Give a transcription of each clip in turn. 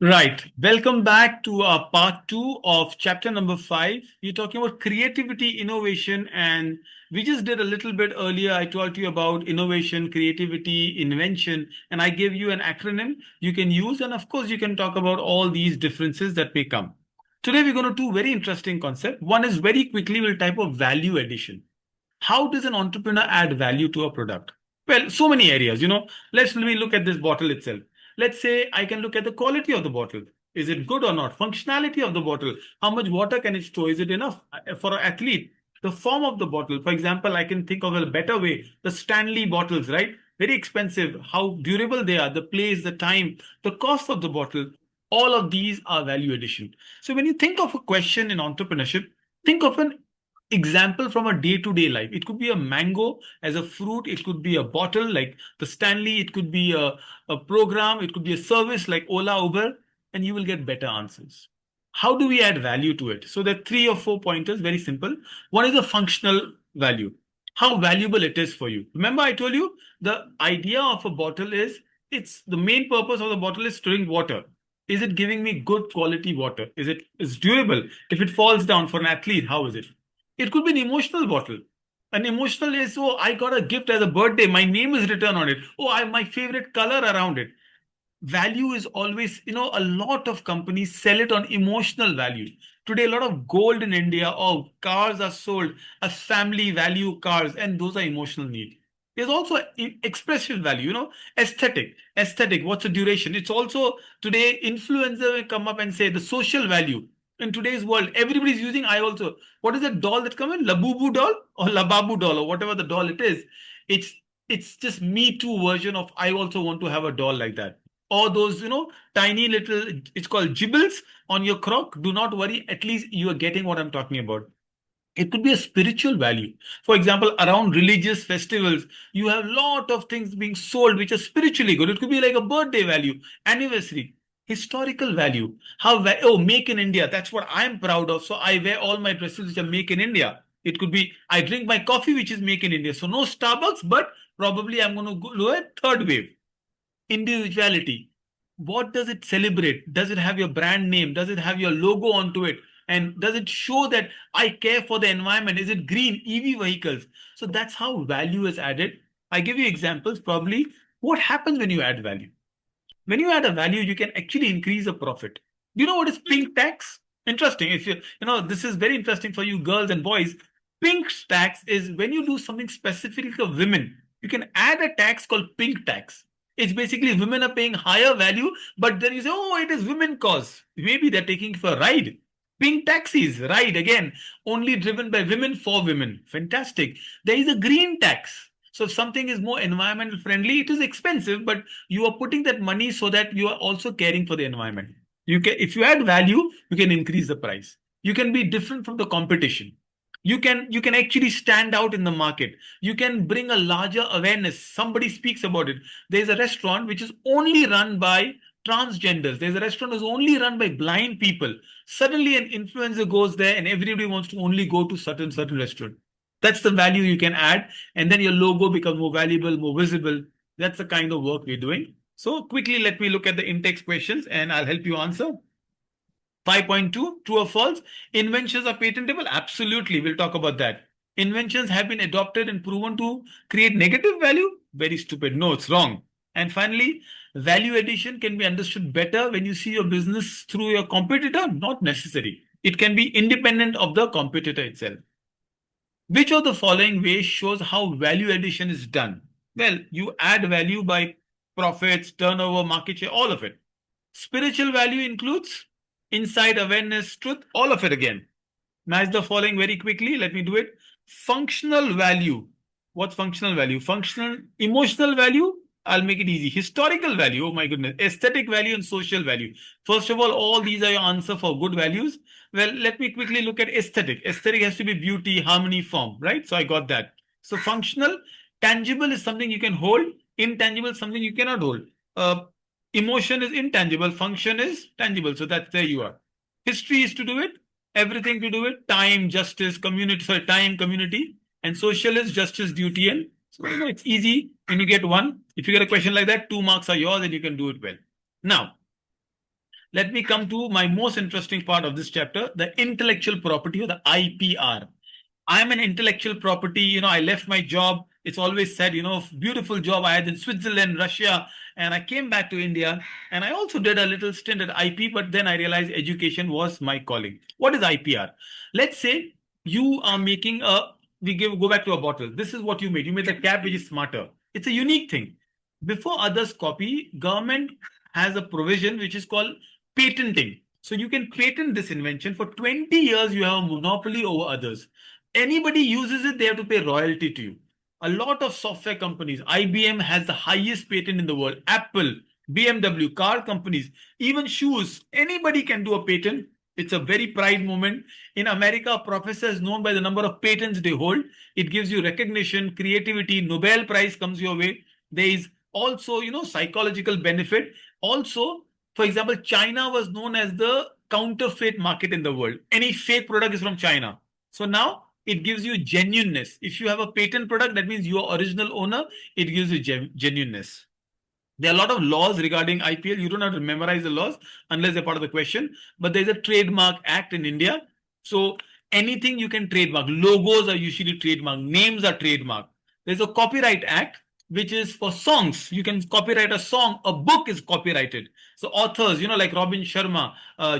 Right. Welcome back to our part two of chapter number 5. We're talking about creativity, innovation, and we just did a little bit earlier. I told you about innovation, creativity, invention, and I gave you an acronym you can use. And of course, you can talk about all these differences that may come. Today, we're going to do very interesting concept. One is very quickly, we'll type of value addition. How does an entrepreneur add value to a product? Well, so many areas, let me look at this bottle itself. Let's say I can look at the quality of the bottle. Is it good or not? Functionality of the bottle. How much water can it store? Is it enough for an athlete? The form of the bottle. For example, I can think of a better way. The Stanley bottles, right? Very expensive. How durable they are. The place, the time, the cost of the bottle. All of these are value addition. So when you think of a question in entrepreneurship, think of an example from a day-to-day life. It could be a mango as a fruit, it could be a bottle like the Stanley, it could be a program, it could be a service like Ola, Uber, and you will get better answers. How do we add value to it? So there are 3 or 4 pointers, very simple. One is a functional value, how valuable it is for you. Remember, I told you the idea of a bottle is it's the main purpose of the bottle is storing water. Is it giving me good quality water? Is durable? If it falls down for an athlete, how is it? It could be an emotional bottle. An emotional is, oh, I got a gift as a birthday. My name is written on it. Oh, I have my favorite color around it. Value is always, a lot of companies sell it on emotional value. Today, a lot of gold in India or cars are sold as family value cars, and those are emotional need. There's also expressive value, aesthetic. Aesthetic, what's the duration? It's also today, influencer will come up and say the social value. In today's world, everybody's using I also. What is that doll that come in? Labubu doll or Lababu doll or whatever the doll it is. It's it's just me too version of I also want to have a doll like that. Or those, tiny little, it's called gibbles on your crock. Do not worry, at least you are getting what I'm talking about. It could be a spiritual value. For example, around religious festivals, you have a lot of things being sold which are spiritually good. It could be like a birthday value, anniversary, historical value. Oh, make in India. That's what I'm proud of. So I wear all my dresses which are make in India. It could be I drink my coffee which is make in India. So no Starbucks, but probably I'm going to go do a third wave. Individuality. What does it celebrate? Does it have your brand name? Does it have your logo onto it? And does it show that I care for the environment? Is it green, EV vehicles? So that's how value is added. I give you examples probably. What happens when you add value? When you add a value, you can actually increase a profit. Do you know what is pink tax? Interesting. If this is very interesting for you girls and boys. Pink tax is when you do something specific for women. You can add a tax called pink tax. It's basically women are paying higher value, but then you say, oh, it is women cause. Maybe they're taking for a ride. Pink taxis, ride again, only driven by women for women. Fantastic. There is a green tax. So if something is more environmental friendly, it is expensive, but you are putting that money so that you are also caring for the environment. If you add value, you can increase the price. You can be different from the competition. You can actually stand out in the market. You can bring a larger awareness. Somebody speaks about it. There's a restaurant which is only run by transgenders. There's a restaurant that's only run by blind people. Suddenly an influencer goes there and everybody wants to only go to certain restaurant. That's the value you can add, and then your logo becomes more valuable, more visible. That's the kind of work we're doing. So quickly, let me look at the in-text questions and I'll help you answer. 5.2, true or false? Inventions are patentable? Absolutely. We'll talk about that. Inventions have been adopted and proven to create negative value? Very stupid. No, it's wrong. And finally, value addition can be understood better when you see your business through your competitor? Not necessary. It can be independent of the competitor itself. Which of the following ways shows how value addition is done? Well, you add value by profits, turnover, market share, all of it. Spiritual value includes insight, awareness, truth, all of it again. Match the following very quickly. Let me do it. Functional value. What's functional value? Functional, emotional value. I'll make it easy. Historical value. Oh my goodness. Aesthetic value and social value. First of all these are your answer for good values. Well, let me quickly look at aesthetic. Aesthetic has to be beauty, harmony, form, right? So I got that. So functional, tangible is something you can hold. Intangible is something you cannot hold. Emotion is intangible. Function is tangible. So that's there you are. History is to do it. Everything to do with time, justice, community, sorry, time, community, and social is justice, duty, and so it's easy when you get one. If you get a question like that, 2 marks are yours and you can do it well. Now, let me come to my most interesting part of this chapter, the intellectual property or the IPR. I'm an intellectual property. I left my job. It's always said, beautiful job I had in Switzerland, Russia, and I came back to India. And I also did a little stint at IP, but then I realized education was my calling. What is IPR? Let's say you are making go back to a bottle. This is what you made. You made a cap which is smarter. It's a unique thing. Before others copy, government has a provision which is called patenting. So you can patent this invention. For 20 years, you have a monopoly over others. Anybody uses it, they have to pay royalty to you. A lot of software companies, IBM has the highest patent in the world, Apple, BMW, car companies, even shoes, anybody can do a patent. It's a very pride moment. In America, a professor is known by the number of patents they hold. It gives you recognition, creativity, Nobel Prize comes your way. There is also, psychological benefit. Also, for example, China was known as the counterfeit market in the world. Any fake product is from China. So now it gives you genuineness. If you have a patent product, that means you are original owner. It gives you genuineness. There are a lot of laws regarding IPL. You don't have to memorize the laws unless they're part of the question. But there's a trademark act in India. So anything you can trademark. Logos are usually trademark. Names are trademark. There's a copyright act which is for songs. You can copyright a song. A book is copyrighted. So authors, like Robin Sharma,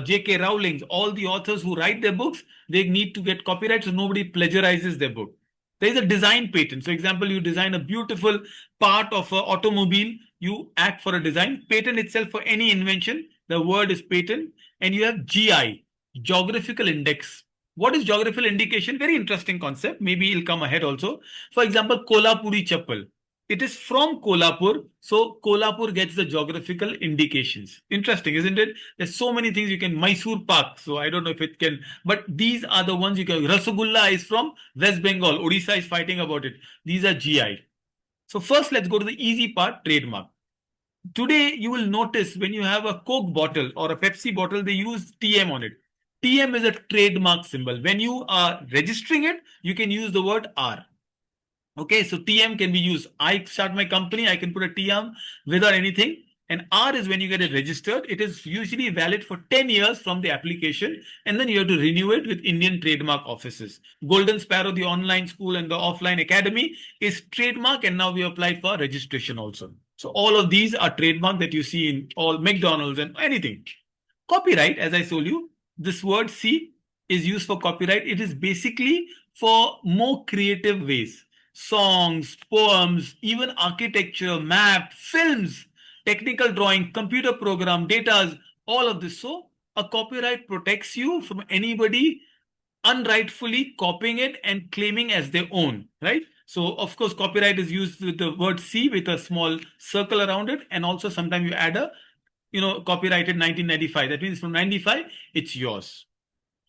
J.K. Rowling, all the authors who write their books, they need to get copyright so nobody plagiarizes their book. There is a design patent. So example, you design a beautiful part of an automobile, you act for a design. Patent itself for any invention, the word is patent. And you have GI, geographical index. What is geographical indication? Very interesting concept. Maybe it'll come ahead also. For example, Kolhapuri chappal. It is from Kolhapur, so Kolhapur gets the geographical indications. Interesting, isn't it? There's so many things you can. Mysore Pak, so I don't know if it can, but these are the ones you can. Rasagulla is from West Bengal. Odisha is fighting about it. These are GI. So first, let's go to the easy part, trademark. Today, you will notice when you have a Coke bottle or a Pepsi bottle, they use TM on it. TM is a trademark symbol. When you are registering it, you can use the word R. Okay, so TM can be used. I start my company, I can put a TM without anything. And R is when you get it registered. It is usually valid for 10 years from the application, and then you have to renew it with Indian trademark offices. Golden Sparrow, the online school and the offline academy is trademark, and now we applied for registration also. So all of these are trademark that you see in all McDonald's and anything. Copyright, as I told you, this word C is used for copyright. It is basically for more creative ways. Songs, poems, even architecture, map, films, technical drawing, computer program, data, all of this. So a copyright protects you from anybody unrightfully copying it and claiming as their own, right? So of course, copyright is used with the word C with a small circle around it. And also sometimes you add a, copyrighted 1995. That means from 95, it's yours.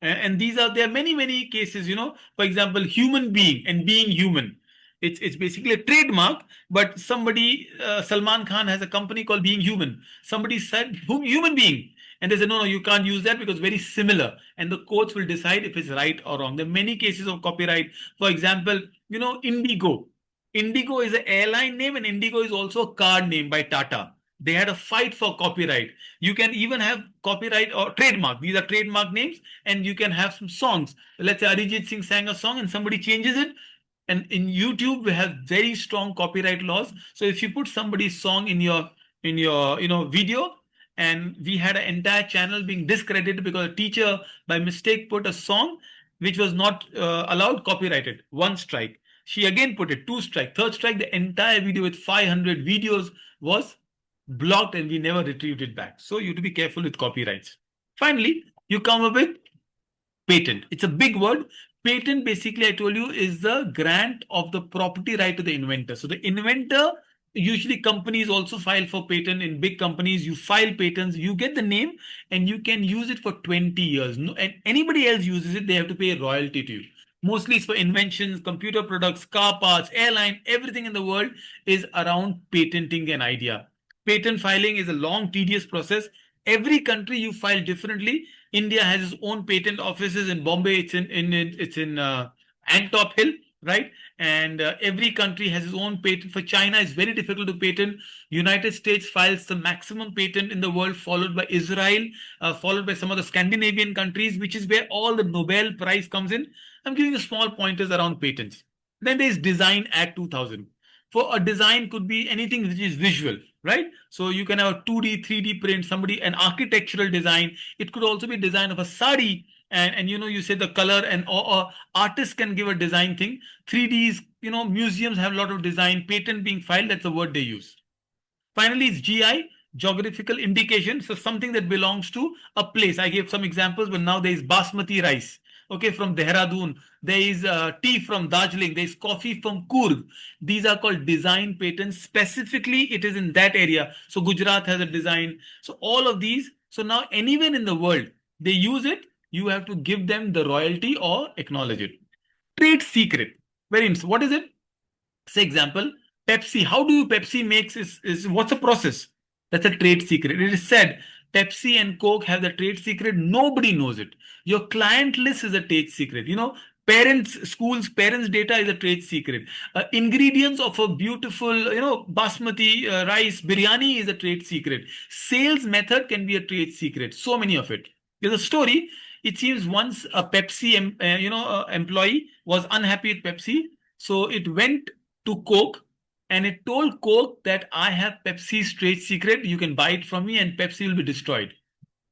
And there are many cases, for example, human being and being human. It's basically a trademark, but somebody, Salman Khan has a company called Being Human. Somebody said human being, and they said no, you can't use that because very similar, and the courts will decide if it's right or wrong. There are many cases of copyright. For example, Indigo. Indigo is an airline name, and Indigo is also a car name by Tata. They had a fight for copyright. You can even have copyright or trademark. These are trademark names, and you can have some songs. Let's say Arijit Singh sang a song and somebody changes it. And in YouTube, we have very strong copyright laws. So if you put somebody's song in your video, and we had an entire channel being discredited because a teacher by mistake put a song which was not allowed, copyrighted. 1 strike. She again put it, 2 strike, 3rd strike. The entire video with 500 videos was blocked, and we never retrieved it back. So you have to be careful with copyrights. Finally, you come up with patent. It's a big word. Patent, basically, I told you, is the grant of the property right to the inventor. So the inventor, usually companies also file for patent. In big companies, you file patents, you get the name, and you can use it for 20 years. And anybody else uses it, they have to pay a royalty to you. Mostly it's for inventions, computer products, car parts, airline, everything in the world is around patenting an idea. Patent filing is a long, tedious process. Every country you file differently. India has its own patent offices in Bombay. It's in Antop Hill. right? And every country has its own patent. For China, it's very difficult to patent. United States files the maximum patent in the world, followed by Israel, followed by some of the Scandinavian countries, which is where all the Nobel Prize comes in. I'm giving you small pointers around patents. Then there's Design Act 2000. For a design could be anything which is visual, right? So you can have a 2D, 3D print, somebody, an architectural design. It could also be design of a sari, and you say the color, and or artists can give a design thing. 3Ds, museums have a lot of design. Patent being filed, that's the word they use. Finally, it's GI, geographical indication. So something that belongs to a place. I gave some examples, but now there is basmati rice. Okay, from Dehradun. There is tea from Darjeeling. There is coffee from Coorg. These are called design patents. Specifically, it is in that area. So Gujarat has a design. So all of these. So now anywhere in the world, they use it. You have to give them the royalty or acknowledge it. Trade secret. Very interesting. What is it? Say example, Pepsi. How do you Pepsi makes is what's the process? That's a trade secret. It is said Pepsi and Coke have the trade secret. Nobody knows it. Your client list is a trade secret. Parents' data is a trade secret. Ingredients of a beautiful, basmati rice biryani is a trade secret. Sales method can be a trade secret. So many of it. There's a story. It seems once a Pepsi, employee was unhappy with Pepsi, so it went to Coke and it told Coke that I have Pepsi's trade secret. You can buy it from me and Pepsi will be destroyed.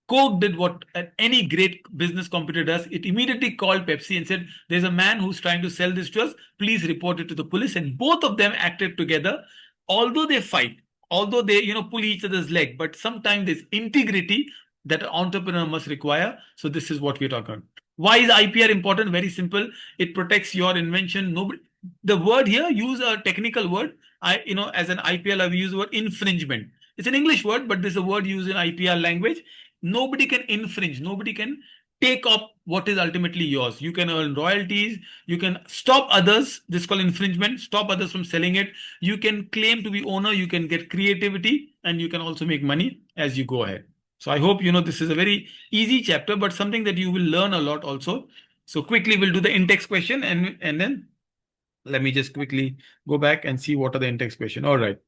Coke did what any great business competitor does. It immediately called Pepsi and said, there's a man who's trying to sell this to us. Please report it to the police. And both of them acted together. Although they fight, although they, pull each other's leg, but sometimes there's integrity that an entrepreneur must require. So this is what we're talking about. Why is IPR important? Very simple. It protects your invention. Nobody, the word here, use a technical word. As an IPR, I've used the word infringement. It's an English word, but there's a word used in IPR language. Nobody can infringe. Nobody can take up what is ultimately yours. You can earn royalties. You can stop others. This is called infringement. Stop others from selling it. You can claim to be owner. You can get creativity, and you can also make money as you go ahead. So I hope this is a very easy chapter, but something that you will learn a lot also. So quickly we'll do the in-text question, and then let me just quickly go back and see what are the in-text question. All right.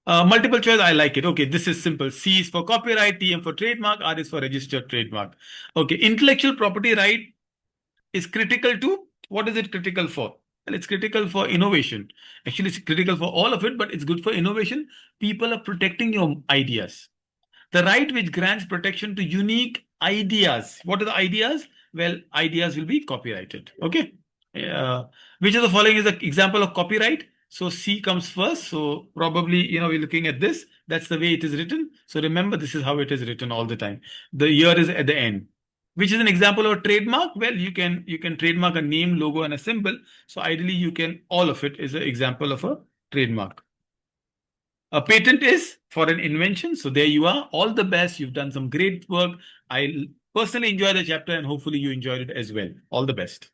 Multiple choice, I like it. Okay, this is simple. C is for copyright, TM for trademark, R is for registered trademark. Okay, intellectual property right is critical to, what is it critical for? Well, it's critical for innovation. Actually, it's critical for all of it, but it's good for innovation. People are protecting your ideas. The right which grants protection to unique ideas. What are the ideas? Well, ideas will be copyrighted. Okay. Which of the following is an example of copyright? So C comes first. So probably, we're looking at this. That's the way it is written. So remember, this is how it is written all the time. The year is at the end. Which is an example of a trademark? Well, you can trademark a name, logo, and a symbol. So ideally, all of it is an example of a trademark. A patent is for an invention. So there you are. All the best. You've done some great work. I personally enjoy the chapter and hopefully you enjoyed it as well. All the best.